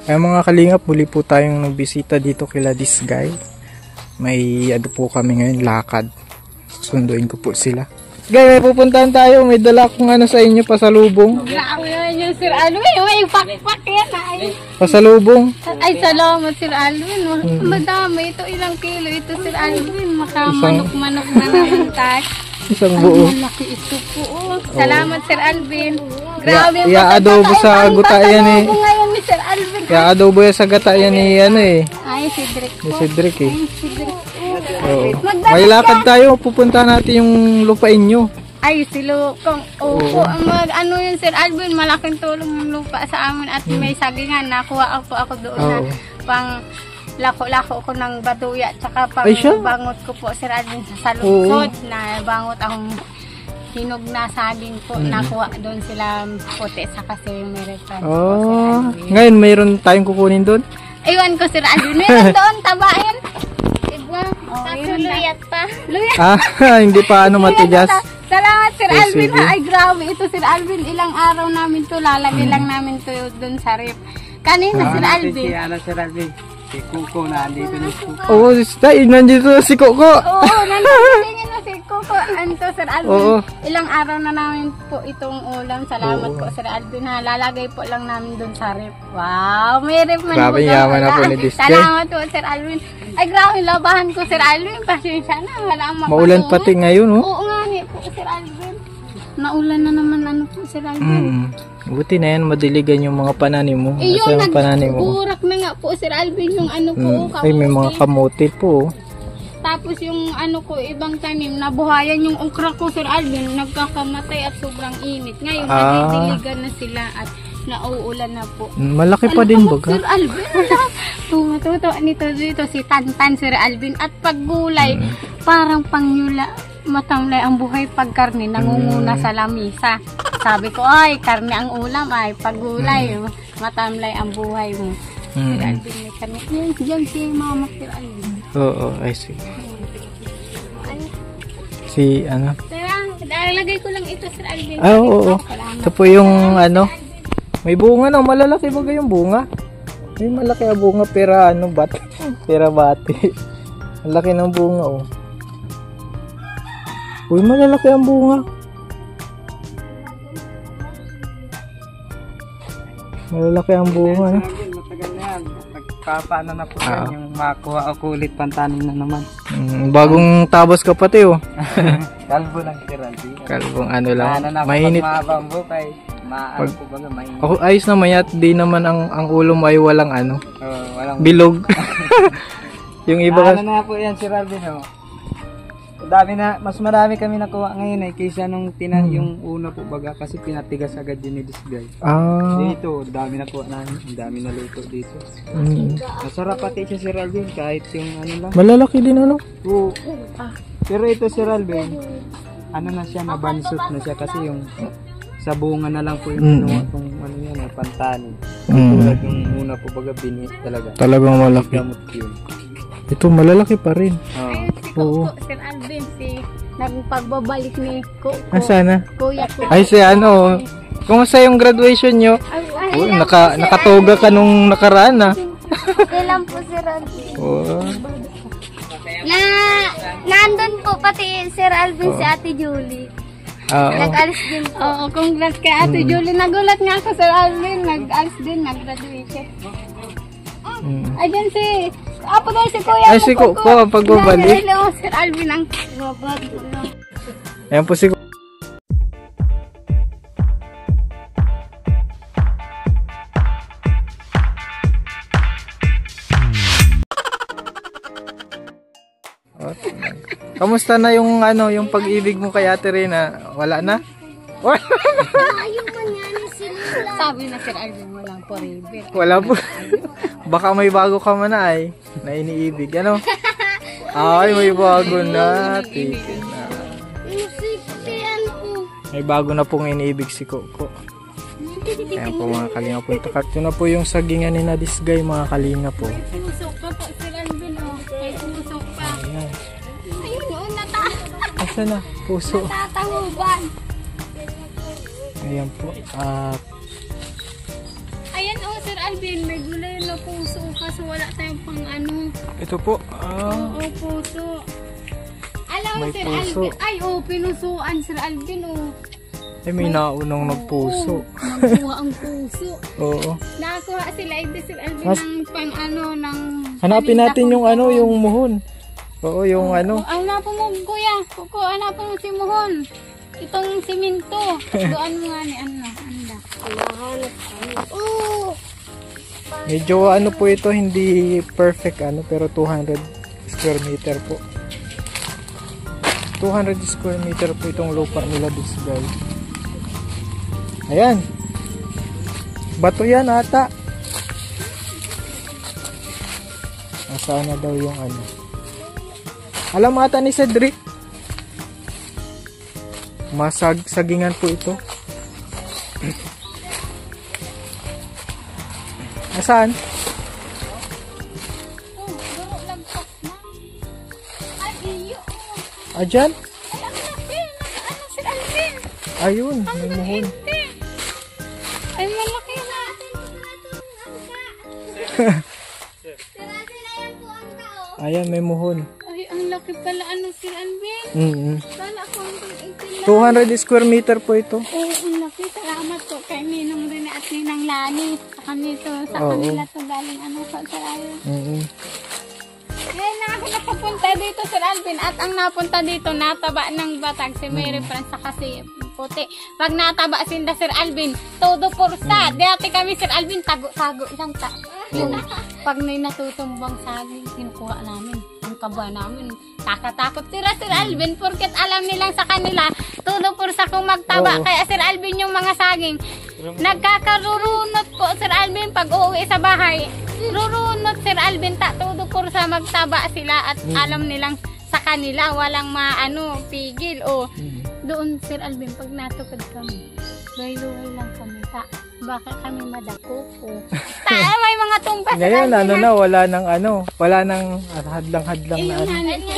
Ay mga kalingap, muli po tayong nagbisita dito kila Disgay. May ano po kami ngayon, lakad. Susunduin ko po sila. Gay, may pupuntahan tayo. May dala akong ano sa inyo, pasalubong. Grabe yan Sir Alvin. May pakpak yan ay. Pasalubong. Ay, salamat Sir Alvin. Madami. Ito ilang kilo. Ito Sir Alvin. Makamanok-manok na naman tayo. Isang buo. Malaki ito po. Salamat Sir Alvin. Grabe yung i-adobo sa gatayan eh. Ngayon ni Sir Alvin. I-adobo yan sa gatayan ni ano eh. Ay, si Drake po. Ni Cedric eh. Si Drake po. Oo. May lakad tayo. Pupunta natin yung lupain nyo. Ay, si Lukong. Opo. Ano yun Sir Alvin. Malaking tulong yung lupa sa amin. At may sagingan. Nakuha ako doon na pang lako-lako ko ng batuya. Tsaka pang bangot ko po Sir Alvin sa salukod. Na bangot akong hinog na saging po. Nakuha doon sila puti sa kasi yung meron. Oh, ngayon mayroon tayong kukunin doon? Aywan ko Sir Alvin. Meron doon, tabain. Diba? Kaso luyat pa. Luyat. Hindi pa ano matigas. Salamat Sir Alvin. Ay grabe. Ito Sir Alvin. Ilang araw namin to. Lalagay lang namin to doon sa rip. Kanina Sir Alvin. Sir Alvin. Si Kuko na andito ni Kuko. Oo, nandito si Kuko. Oo, nandito na si Kuko. Anto Sir Alvin. Ilang araw na namin po itong ulam. Salamat po Sir Alvin ha. Lalagay po lang namin doon sa rip. Wow, may rip man. Grabe yaman na po ni Disgay. Salamat po Sir Alvin. Ay grabe, labahan ko Sir Alvin. Pasensya na. Wala ang mapanood. Maulan pati ngayon oh. Oo nga po Sir Alvin. Naulan na naman ano po Sir Alvin. Buti na yan, madiligan yung mga pananim mo. Yung nagburak na nga po Sir Alvin yung ano ko. Ay, may mga kamote po. Tapos yung ano ko, ibang tanim, nabuhayan yung okra ko Sir Alvin. Nagkakamatay at sobrang init. Ngayon, nadidiligan na sila at nauulan na po. Malaki pa din baga. Sir Alvin, tumatuto nito dito si Tantan Sir Alvin. At paggulay, parang pangyula. Matamlay ang buhay pag karne, nangunguna sa lamisa. Sabi ko, ay, karne ang ulam, ay, paggulay, matamlay ang buhay mo. Sir Alvin, may karne. Yan si Mama Sir Alvin. Oo, I see. Si, ano? Lagay ko lang ito Sir Alvin. Oo. Ito po yung, ano, may bunga na, malalaki baga yung bunga. May malaki ang bunga, pera, ano, pera bati. Malaki ng bunga, oh. Uy, malalaki ang bunga. Malalaki ang bunga, no? Matagal na yan. Nagpapaano na po yan. Yung makuha ako ulit pantanim na naman. Bagong tabos ka pati, oh. Kalbo lang Sir Alvin. Kalbong ano lang. Mainit. Mahabang bukay. Maano po baga, mainit. Ako, ayos na mayat. Di naman ang ulo mo ay walang ano. Walang bilog. Yung iba ano na po yan Sir Alvin, oh. Mas marami kami nakuha ngayon kaysa nung yung una po baga kasi pinatigas agad din ni Disgay. Dito, dami nakuha namin, dami na luto dito. Masarap pati siya Sir Alvin kahit yung ano lang. Malalaki din ano? Oo. Pero ito Sir Alvin, ano na siya, mabansot na siya kasi yung sa bunga na lang po yung kung ano yan, pantanin. Tulad yung una po baga bini talaga. Talagang malaki. Gamot yun. Ito malalaki pa rin. Oo. Sir Alvin, nagpagbabalik ni sana? Kuya ko. Ay, si ano, kumusta yung graduation nyo? Oh, nakatoga ka nung nakaraan ah. Okay lang po Sir Alvin. Nandun po pati Sir Alvin si Ate Julie. Nag-alis din po. Oo, congrats kay Ate Julie. Nagulat nga ako Sir Alvin. Nag-alis din, nag-graduation. Ayan si Apo daw si Kuya. Ay, si Kuko ang pagbabalik. Hello, Sir Alvin ang babag. Ayan po si Kuko. Kamusta na yung ano, yung pag-ibig mo kay Ate Rina? Wala na? Wala na. Sabi na Sir Alvin, walang forever. Wala po. Baka may bago ka man ay na iniibig. Ano? Ay, may bago na. Tikin na. May bago na pong iniibig si Kuko. Ayan po mga kalinga po. Ito na po yung sagingan ni na Disgay mga kalinga po. Pusok pa po Sir Alvin. May pusok pa. Ayun o, asa na? Puso. Natatanguban. Ayan po. Ayan o Sir Alvin, may gulay puso kaso wala tayong pang ano. Ito po. Oo, puso. Alam mo, May Sir puso. Alvin. Ay, pinusuan, Sir Alvin, Ay, may naunang nagpuso. Nagkuha ang puso. Oo. Nakakuha sila, ito, Sir Alvin, Mas- ng pang ano, ng... Hanapin natin yung ano, yung muhon. Oo, yung ano. Hanapin mo, kuya. Hanapin mo si Muhon. Itong siminto. Doon mo nga ni Anna. Anda. Medyo ano po ito, hindi perfect ano, pero 200 square meter po. 200 square meter po itong lupa nila this guy. Ayan. Bato yan ata. Nasaan na daw yung ano. Alam ata ni Cedric. Sagingan po ito. Nasaan? Duro lagpas na. Ay, iyo. Ayan? Ay, ang laki. Ano, Sir Alvin? Ayun, may muhon. Hindi. Ay, malaki na. Ayan, may muhon. Ay, ang laki pala. Ano, Sir Alvin? Kala ko ang 200 square meter po ito. Oo, ang laki. Salamat po kay Ninong Rene at Ninang Lani. Sa kanito, sa Oo. kanila to galing ano sa Sarayo. Ngayon na ako nakapunta dito, Sir Alvin. At ang napunta dito, nataba ng batag si Mary Franz kasi puti. Pag nataba sinda, Sir Alvin, todo pursa. Dati kami, Sir Alvin, tago-tago isang Pag may natutumbang saging, kinukuha namin. Ang kaba namin. Takot sila, Sir Alvin, porket alam nilang sa kanila, todo pursa kung magtaba. Oo. Kaya, Sir Alvin, yung mga saging, nagkakarurunot po, Sir Alvin, pag uuwi sa bahay. Rurunot, Sir Alvin, todo pursa magtaba sila at alam nilang sa kanila, walang pigil. Doon, Sir Alvin, pag natukad kami, luhay-luhay lang kami. Baka kami madako po. May mga tumba, Sir Ngayon, Alvin. wala nang hadlang-hadlang na ano.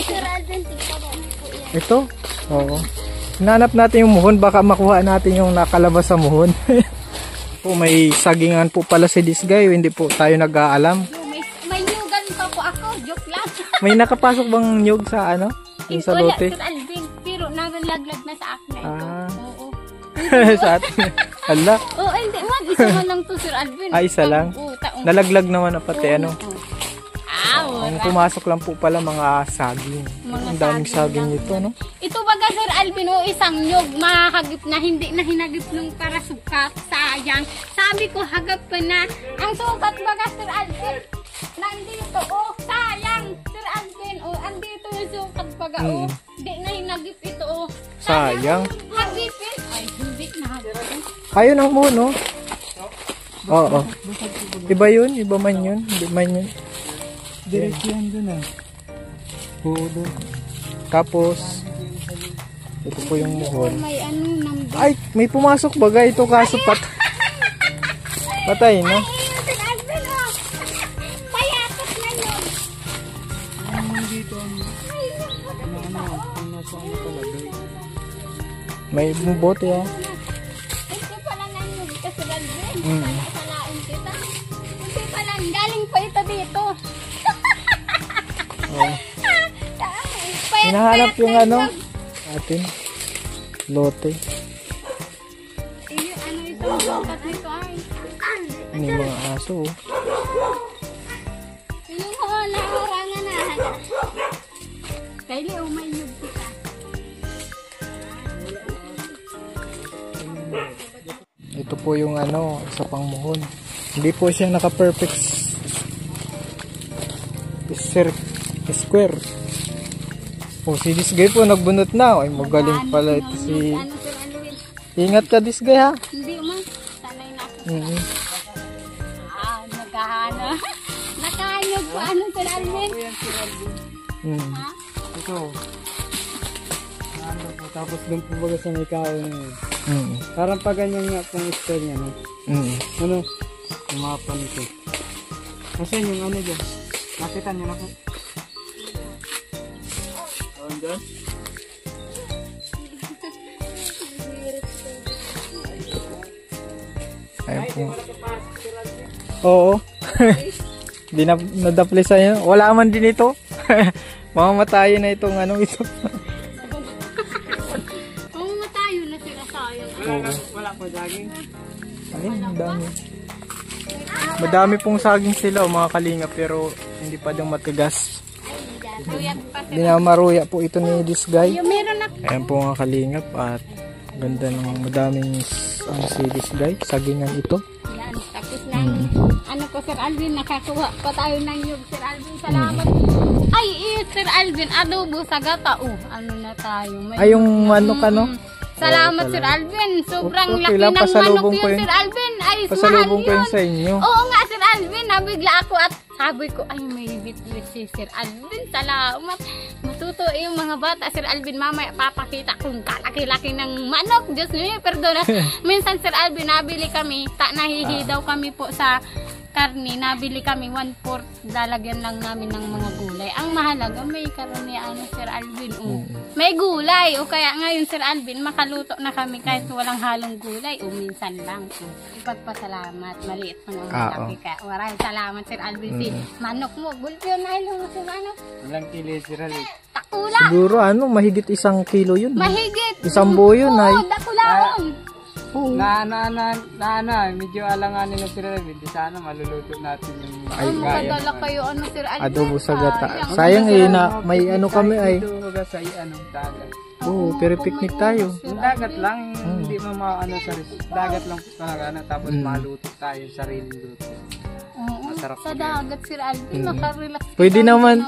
Sir Alvin, Ito? Oo. Hinanap natin yung muhon, baka makuha natin yung nakalabas sa muhon. Po, may sagingan po pala si this guy, hindi po tayo nag-aalam. may nyugan pa po ako, joke lang. May nakapasok bang nyug sa ano? Yung sa Wala, lote? Sir Alvin, pero nalaglag na sa akin na ito. Ah. Oo. Sa atin. Hala, Oo, hindi man, isa man lang to, Sir Alvin. isa lang? Oo, taong. nalaglag naman na pati ano. Ah, Ang pumasok lang po pala mga saging. Mga Ang daming saging saging lang. nito, no? Ito baga, Sir Alvin, isang nyog, mahagip na, hindi na hinagip nung para sukat, sayang. Sabi ko, hagap pa na. Ang sukat baga, Sir Alvin, nandito, sayang, Sir Alvin, andito yung sukat baga, hindi na hinagip ito, Sayang. Hagipin, ay, hindi na hagipin. Ayun ang muhon, no? Oo. Iba yun? Iba man yun? Hindi man yun. Diretso yan dun Pudo. Tapos, ito po yung muhon. May number. Ay, may pumasok baga ito kaso patay, no? Ay, Sir Alvin, payakot na yun. Dito ang nasa talagay. May bote, ah. Hindi pala nanyog ka, Sir Alvin. Salain kita. Hindi pala, galing pa ito dito. Hinahanap yung atin. Lote. Ano ito? Sukat nito ay. Ano yung mga aso, oh. Yung naorangan na. Kaya may nyug kita. Ito po yung isa pang muhon. Hindi po siya naka-perfect square. Oh, si this guy po nagbunot na. Ay, magaling pala ito si... Ano, Sir Alvin? Ingat ka this guy, ha? Hindi man. Sanay na ako. Nagkahana. Nakahanyog po. Ano, Sir Alvin? Ha? Ito. Tapos doon po baga sa may kao na yun. Parang pa ganyan nga pong style niya, no? Ano? Umapa nito. Kasi yung dyan. Nakita niyo na po. Dyan? Ayun po. Oo. Hindi na nadaplisan yun. Wala man din ito. Mamamatayin na itong ano ito. Mamamatayo na sila sayang. Wala pa saging. Ayun, madami. Madami pong saging sila mga kalinga pero hindi pa daw matigas. Dinamaruya po ito ni Disgay. Yung meron na. Ayan po mga kalingap at ganda ng madaming si Disgay. Sagingan ito. Yan, tapos na. Ano po Sir Alvin, nakakuha pa tayo ng nyug. Sir Alvin, salamat. Ay, Sir Alvin, adobo sa gata. Ano na tayo. Ay, yung manok ano? Salamat Sir Alvin. Sobrang Okay, laki lang, ng manok pasalubong ko yun yun. Sir Alvin. Ay, Pasalubong ko mahal yun sa inyo. Oo nga Sir Alvin, nabigla ako at sabi ko, ay may bitbit si Sir Alvin. Salamat. Matuto yung mga bata. Sir Alvin, mamaya papakita kung kalaki-laki ng manok. Diyos niyo, perdona. Minsan Sir Alvin, nabili kami. Nahihidaw kami po sa karni, nabili kami 1/4, lalagyan lang namin ng mga gulay. Ang mahalaga, may karne Sir Alvin. May gulay. O kaya ngayon Sir Alvin, makaluto na kami kahit walang halong gulay. O minsan lang. Ipagpasalamat. Maliit mo ng malaki ka. Maraming salamat Sir Alvin. Si manok mo, gulpyo na ilo si manok. Ilang kilo Sir Alvin? Takula. Siguro mahigit 1 kilo yun. Mahigit. 1 buo yun ay. Oo, dakulaon. Medyo alanganin na Sir Alvin. Di sana maluluto natin yung Makadala kayo Sir Alvin. Adobo sa gata. Sayang na may kami ay. Sa dagat. Oo, pero picnic tayo. Yung dagat lang, hindi mo sa dagat lang talaga tapos maluto tayo sarili luto. Oo, sa dagat Sir Alvin, makarelax. Pwede naman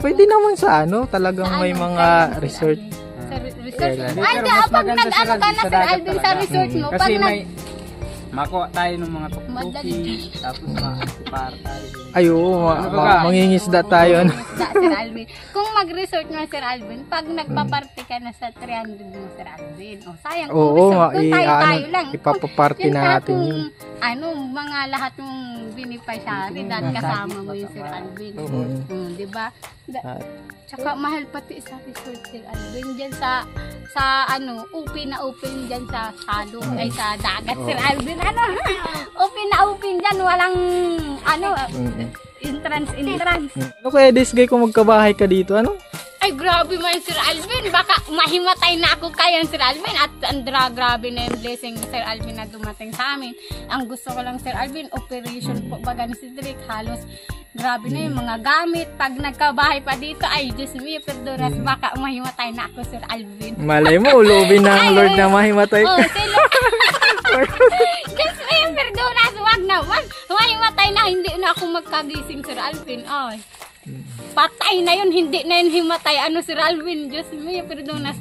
sa talagang may mga resort. Sa resort. Ay, pag nag-ano ka na Sir Alvin sa resort mo, kasi may makuha tayo ng mga tuktuki, tapos makakupar tayo. Ay, oo, mangingisda tayo. Sir Alvin. Kung mag-resort nga Sir Alvin, pag nagpa-party ka na sa 300 mo Sir Alvin, sayang kung resort, kung tayo lang. Ipapaparty natin yun. Mga lahat yung binipasyari, dahil kasama mo yung Sir Alvin. Diba? Tsaka mahal pati sa resort Sir Alvin, dyan sa upin na upin dyan sa salo, ay sa dagat Sir Alvin, upin na upin dyan, walang entrance. Ano kaya Disgay kung magkabahay ka dito, Ay, grabe man Sir Alvin, baka mahimatay na ako kaya Sir Alvin, at grabe na yung blessing Sir Alvin na dumating sa amin. Ang gusto ko lang Sir Alvin, operation po baga ni Cedric, halos grabe na yung mga gamit. Pag nagkabahay pa dito, ay Diyos me, perdonas, baka mahimatay na ako Sir Alvin. Malay mo, ulubin ng Lord na mahimatay ka. Diyos me, perdonas, wag naman. Mahimatay na, hindi na ako magkagising Sir Alvin. Ay, patay na yun, hindi na yun himatay. Sir Alvin, Diyos me, perdonas.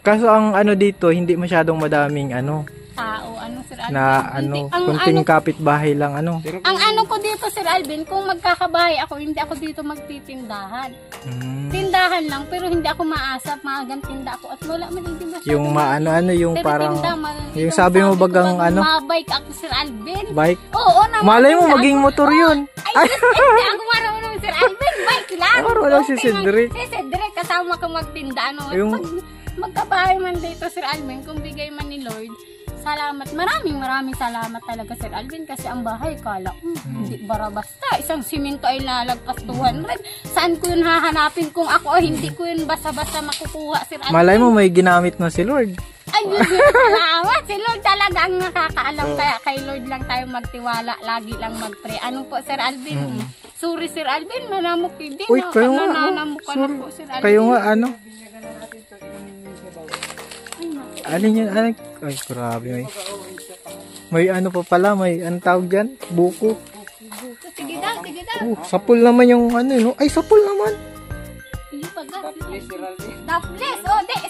Kaso ang dito, hindi masyadong madaming tao, Sir Alvin. Na kunting kapitbahay lang Ang ko dito Sir Alvin, kung magkakabahay ako, hindi ako dito magtitindahan. Tindahan lang, pero hindi ako maasap, magantinda ako at wala man hindi masyadong. Yung yung pero parang tinda, yung sabi mo bagang mabike ako Sir Alvin. Bike? Oo, naman. Malay mo maging motor yun. Ay, hindi ako marunong Sir Alvin, bike lang. Marunong si Cedric. Si Cedric, kasama ko magtinda. Pag magkabahay man dito Sir Alvin, kung bigay man ni Lord, salamat. Maraming salamat talaga Sir Alvin, kasi ang bahay kala hindi bara-basta. Isang simento ay lalagpas 200. Saan ko yun hahanapin kung ako hindi ko yun basta-basta makukuha Sir Alvin? Malay mo may ginamit na si Lord. Ay, salamat. Si Lord talaga ang nakakaalam. Kaya kay Lord lang tayo magtiwala. Lagi lang mag-pray. Po Sir Alvin? Sorry Sir Alvin, manamok hindi. Uy, kayo nga. Po Sir Alvin. Kayo nga Alin yan? Ay, grabe. May pa pala, may tawag dyan? Buko. Sige daw. Sapul naman yung Ay, sapul naman. Daples.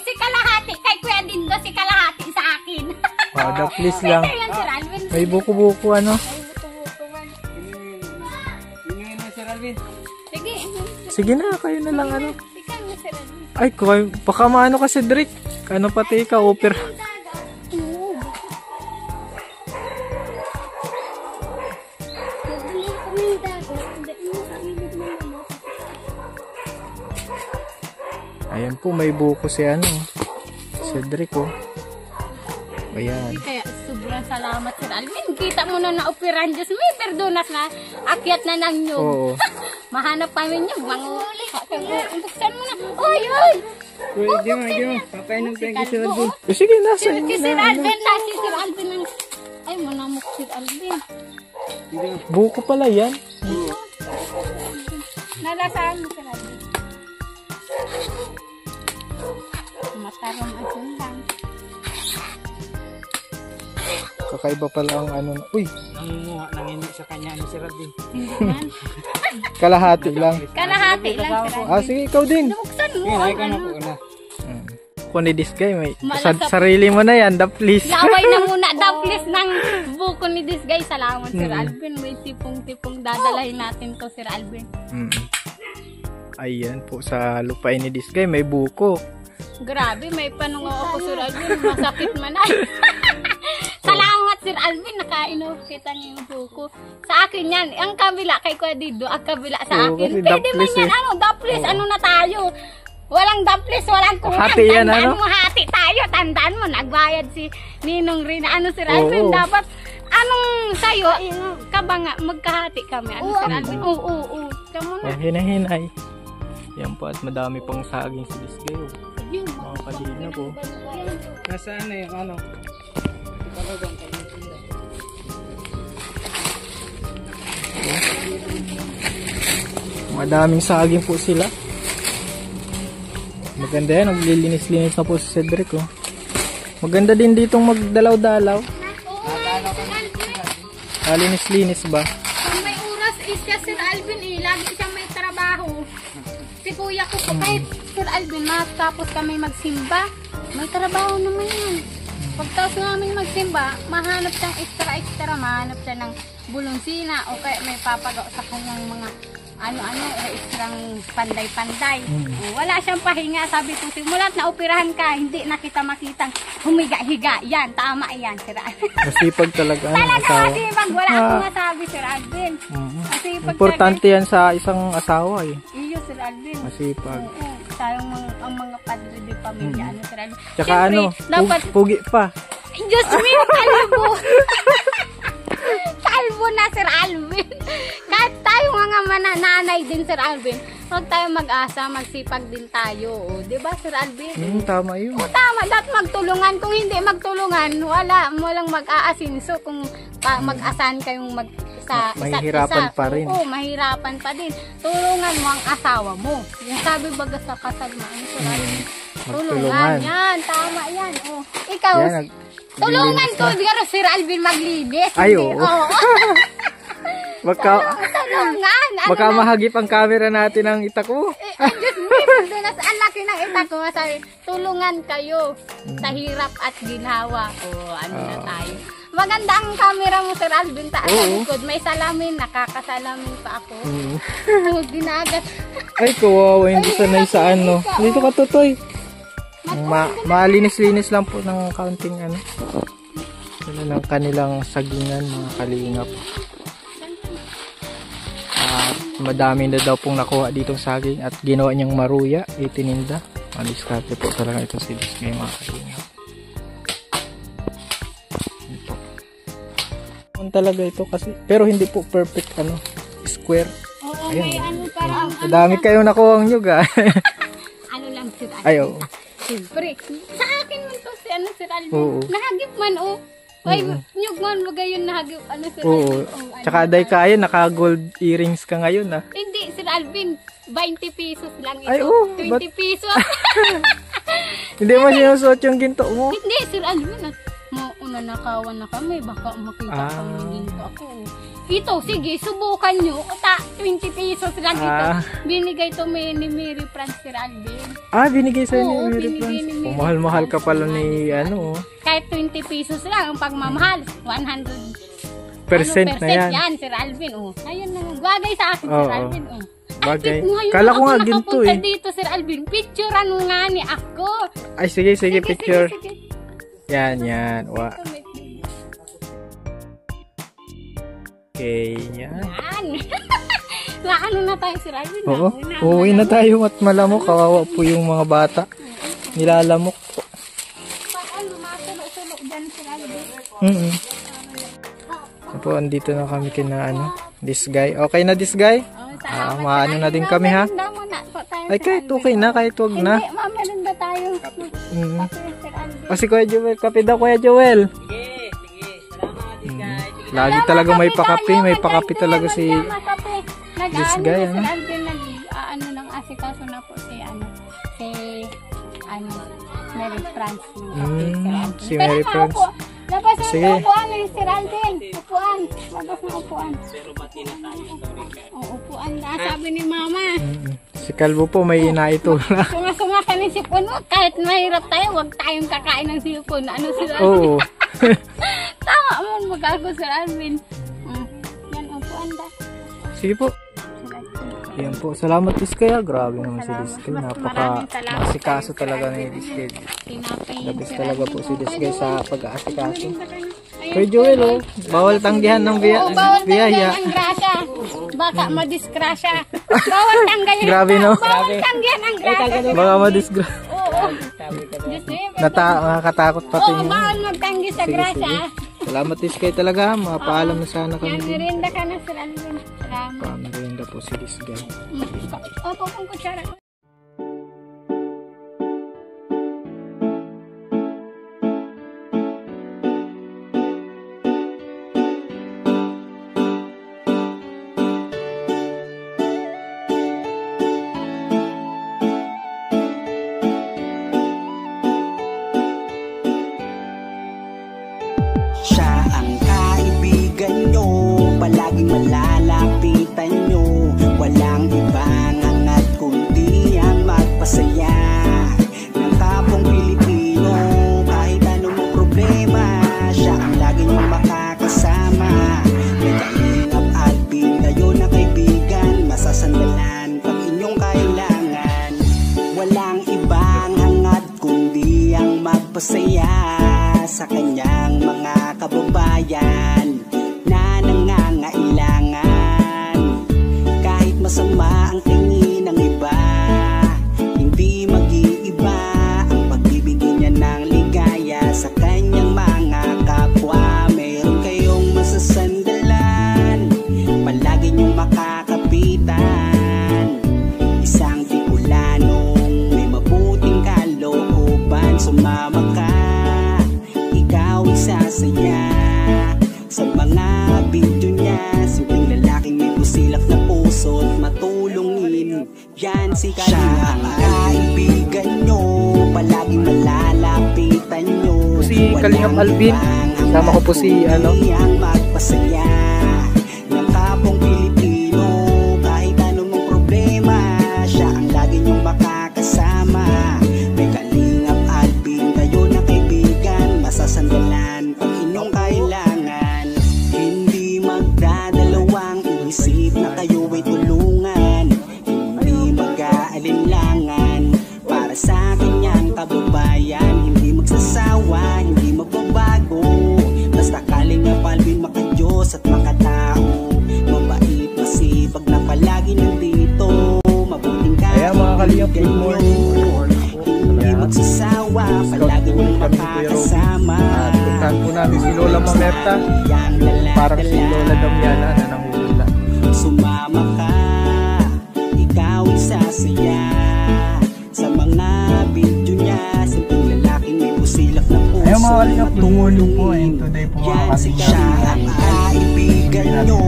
Si kalahati. Kay Kuya Dindo, si kalahati sa akin. Daples lang. Sir Alvin. May buko-buko May buko-buko man. Sir Alvin. Sige. Sige na, kayo na lang Ikaw na Sir Alvin. Ay, baka maano ka Cedric. Pati ka, opera. Ayan po, may buko si Cedric Ayan. Kaya sobrang maraming salamat, Sir Alvin. Kita mo na na-operan, Diyos may perdonas na akyat na ng nyug. Oo. Mahanap kami nyug, buksan mo na. Oy, oy! Pwede mo. Papainom tayo kay Sir Alvin. Sige, nasa Si inyo Sir na. Alvin, si Sir Alvin ang... Ay, manamok Sir Alvin. Buko pala yan. Nalasaan mo, Sir Alvin. Matarong asin lang. Kakaiba pala ang ano. Uy, Nangunguha nang hindi sa kanya ni Sir Alvin. Hindi man. kalahati lang. Kalahati lang, Sir Alvin. Ah, sige, ikaw din. Buksan mo. Ay, ang ka na ano. po na. Kung ni this guy, may Malasap. sarili mo na yan, please. Laway na muna daplis ng buko ni this guy. Salamat, Sir Alvin. May tipong-tipong dadalahin natin to, Sir Alvin. Ayan po, sa lupain ni this guy, may buko. Grabe, may panungaw ako, Sir Alvin. Masakit man ay. Salamat, Sir Alvin. Nakaino kita niyo yung buko. Sa akin yan. Ang kabila kay Kuya Dido, ang kabila sa Oo, akin. kasi Pwede man daplis yan. eh. Ano, daplis. Ano na tayo? Walang daplis, walang kulang. Hati yan, Tandaan ano? mo, hati tayo. Tandaan mo, nagbayad si Ninong Rina. Ano, Sir Alvin? Oo. Dapat, anong sa'yo? Kabanga, magkahati kami. Ano, Sir Alvin? Oo. Kamu na. Hinahinay. Yan po, at madami pang saging si this guy. Yun. Mga kalina po. Nasaan na yung ano? Talagang kayo. Madaming saging po sila. Maganda yan, naglilinis-linis na po si Cedric. Oh. Maganda din ditong magdalaw-dalaw. Linis-linis ba? Kung may oras is siya, Sir Alvin lagi siya may trabaho. Si kuya ko po kahit Sir Alvin, matapos kami magsimba, may trabaho naman yan. Pagtapos namin magsimba, mahanap siyang extra, mahanap siya ng bulonsina o kaya may papagaw sa kanyang mga extrang panday-panday. Wala siyang pahinga, sabi ko, simulat na operahan ka, hindi na kita makitang humiga-higa. Yan, tama yan, Sir Alvin. Masipag talaga. Talaga asawa. masipag, wala akong masabi, Sir Alvin. Masipag Importante yan sa isang asawa eh. iyo, Sir Alvin. Masipag. Oo, tayong ang mga padre di pamilya, ano, Sir Alvin. Tsaka Siyempre, dapat, pugi pa. Diyos me, kalbo. Kalbo na, Sir Alvin. Kahit tayo mga mananay din, Sir Alvin, huwag tayo mag-asa, magsipag din tayo. O, diba, Sir Alvin? Tama yun. O, tama, dapat magtulungan. Kung hindi magtulungan, walang mag-aasinso. Kung mag-asahan kayong sa Mahihirapan isa't isa. pa rin. Oo, mahirapan pa din. Tulungan mo ang asawa mo. Yung sabi baga sa kasal mo, ano, Sir Alvin? Tulungan. Yan, tama yan. O, ikaw, Yan, tulungan ko, pero Sir Alvin maglinis. Ay, Hindi, oo. oo. Tulungan. Baka mahagip ang camera natin ng itako. Ay, Diyos mo, doon ang laki ng itak ko. Sabi, tulungan kayo sa hirap at ginhawa. O, ano na tayo. Maganda ang camera mo, Sir Alvin. Taas sa likod. May salamin. Nakakasalamin pa ako. Ginagat. Ay, kawawa. Hindi sanay sa ano. Dito ka, Tutoy. Malinis-linis lang po ng kaunting ano. Sila ng kanilang sagingan, mga kalingap. Madami na daw pong nakuha ditong saging at ginawa niyang maruya, itininda. Madiskarte po talaga ito si Disney, mga kalingap. Ito. Talaga ito kasi, pero hindi po perfect ano, square. Oo, may ano parang Madami kayong nakuha ang nyug ah. ano lang, Sir Alvin. Ay, oo. Siyempre, sa akin man to si ano, Sir Alvin. Oo. Nahagip man, oh. Ay, nyug man, bagay yun nahagip, ano, Sir Oo. Alvin. Oh, Tsaka day kaya, naka-gold earrings ka ngayon ah. Hindi, Sir Alvin, 20 pesos lang ito. Ay, oo, 20 ba't- pesos. Hindi mo sinusuot yung ginto mo. Hindi, Sir Alvin, nanakawan na kami, baka makita kami dito ako. Ito, sige, subukan nyo. 20 pesos lang ito. Binigay to ni Mary France, Sir Alvin. Binigay sa'yo Oo, ni Mary binigay France. ni Mary Mahal-mahal ka pala ni ano. Kahit 20 pesos lang ang pagmamahal. 100% Percent na yan. yan, Sir Alvin. Oh. Ayun na. Bagay sa akin, Sir Oo. Alvin. Oh. Bagay. Ngayon Kala ko ako nga ginto nakapunta eh. dito, Sir Alvin. Picturean mo nga ni ako. Ay, sige, picture. Sige. Yan. Okay, yan. Yan. Ano na tayo, Sir Alvin? Oo. Uuwi na tayo at malamok. Kawawa po yung mga bata. Nilalamok po. Masulo-sulo dyan, Sir Alvin. Po, andito na kami kina this guy. Okay na this guy? Maano na din kami ha? Ay kahit okay na, kahit wag na. Hindi, mamarinda tayo. Si Kuya Joel, kape daw Kuya Joel. Lagi talaga may pakape talaga si this guy. Ano nang asikaso na po si Mary France. Si Mary France. Labas ng upuan ni Sir Alden. Upuan. Labas ng upuan. Upuan na. Sabi ni Mama. Si Kalbo po may inaitula. Sunga-sunga ka ng sipon mo. Kahit mahirap tayo, huwag tayong kakain ng sipon. Ano Sir Alden? Oo. Tama mo, magago Sir Alden. Yan, upuan da. Sige po. Yan po. Salamat Diskay. Grabe naman si Diskay. Napaka-asikaso talaga ni Diskay. Labis talaga po si Diskay sa pag-aasikaso. Kuya Joel, bawal tanggihan ng biyaya. Bawal tanggihan ang grasya. Baka madisgrasya. Bawal tanggihan. Grabe no? Bawal tanggihan ang grasya. Baka madisgrasya. Oo. Nakakatakot pati. Oo, bawal magtanggi sa grasya. Salamat Diskay talaga. Mapaalam na sana kami. Yan, merinda ka na Sir Alden. Salamat. Pamerinda po si Diskay. Opo, kung kutsara. Siya ang kaibigan nyo, palaging malalapitan nyo. Walang ibang angat kundi ang magpasaya ng kapong Pilipino. Kahit anong problema, siya ang lagi nyo makakasama. May Kalingap Alvin, kayo na kaibigan, masasandalan pag inyong kailangan. Walang ibang hangat kundi ang magpasaya sa kanyang mga kababayan na nangangailangan. Kahit masama ang tingin ng iba, hindi mag-iiba ang pagbibigay niya ng ligaya sa kanyang mga kapwa. Meron kayong masasandalan, palagi niyong makakapitan. Isang Bicolanong may mabuting kalooban, sumama ka, ikaw isasaya sa mga video niya. Simpleng lalaking may busilak na puso't matulungin, yan si Kalingap. Siya ang kaibigan nyo, palaging malalapitan nyo. Si Kalingap Alvin, sama ko po si ang magpasaya ng kapong Pilipino. Kahit anong problema, siya ang lagi nyong makakasama. May Kalingap Alvin, kayo na kaibigan, masasandalan pag inyong kailangan. Hindi magdadalawang isip na kayo ay tulungan. Hindi mag-aalinlangan para sa kanyang kababayan. Hindi magsasawa, hindi magbabago. Basta Kalingap Alvin, makadiyos at makatao. Mabait, masipag na palagi nandito. Mabuting Ayan mga Kalingap, good morning. hindi magsasawa, palagi niyong makakasama. Puntahan po namin si Lola Mamerta. Parang si Lola Damiana na nanguhula. Sumama ka, ikaw isasaya sa mga video niya. Simpleng lalaking may busilak na puso. Ayan mga Kalingap, good morning po. And today po mga Yan si Kalingap, siya ang kaibigan nyo,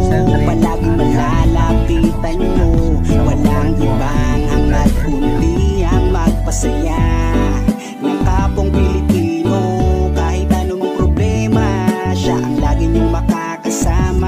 palaging malalapitan nyo. Walang ibang hangat kundi ang magpasaya ng kapong Pilipino. Kahit anong problema, siya ang lagi nyong makakasama.